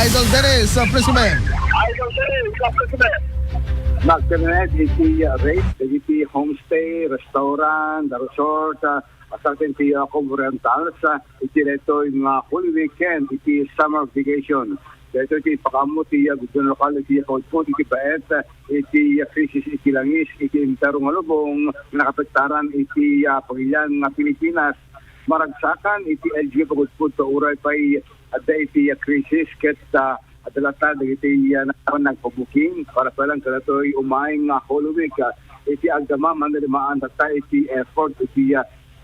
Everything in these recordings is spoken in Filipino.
Idol Dennis sa Prisumen. Magkaroon iti rate, iti homestay, restaurant, resort, asaltin iti Orientals, iti reto yung Holy Weekend, iti summer vacation. Dito iti pakamot, iti gudyon lokal, iti food, iti baet, iti crisis, iti langis, iti interong halubong, nakapektaran, iti pagilian ng Pilipinas. Maragsakan, iti LG pagudpud sa uray pa'y ada iti crisis, ket adalata iti nagpabuking para palang kalatoy umaing Holy Week. Iti agama manarimaan tata iti effort iti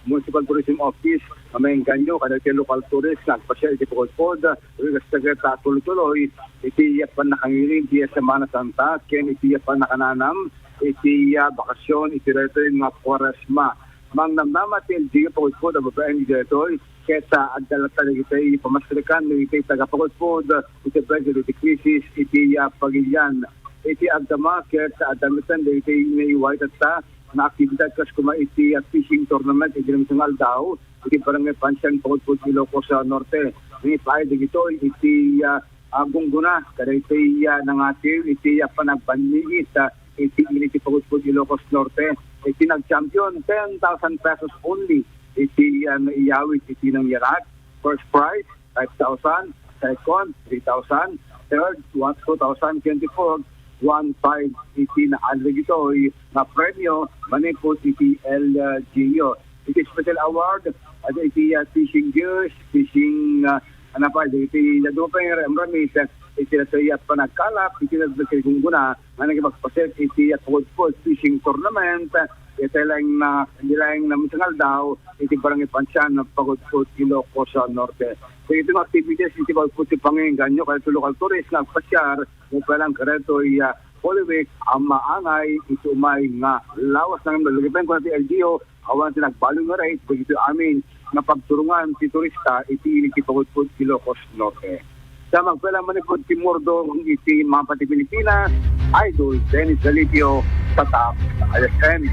Municipal Tourism Office may ganyo kada iti local tourist nagpasya iti pagudpod regastagat tuloy-tuloy iti panakangirin iti Semana Santa ken iti panakananam iti bakasyon iti reto nga Quaresma. Mangnamnama til di pagudpod ang babaeng ditoy kesa adalata iti pamastrikan iti tagapagudpod iti president iti crisis iti pagilian iti agdama kesa adamitan iti iniiway tata na aktibidad kas kuma iti fishing tournament iti namitang daw iti barangay Pansyan pagudpod Ilocos sa Norte ni paay dito iti gungguna kada iti nangatil iti panagbanligit iti initi pagudpod Ilocos Norte iti nag-champion 10,000 pesos only iti iyawit iti ng yarat. First prize 5,000, second 3,000, third 2,024, 1,500 iti na alregitoy na premyo manipot iti LGO. Iti special award at iti fishing gears, fishing iti nadupay ramit iti natayat panagkalap iti nagkagunguna na nagpagpaset iti pagudpod fishing tournament iti lang na namisangal daw iti barangay Pansyan ng pagudpod Ilocos sa Norte. So ito ng activities iti pagudpod ti panginganyo kaya ito local tourist nagpasyar mo palang kareto Holy Week ang maangay iti umay nga lawas ng nalagipin ko na ti LGO awan ti nagbalong nga rate begitu amin na pagturungan ti turista iti initi pagudpod Ilocos Norte. Sa magpala manipod ti Mordo iti mga pati Pilipinas, Idol Dennis Galipio sa TAP IFM.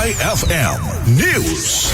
IFM News.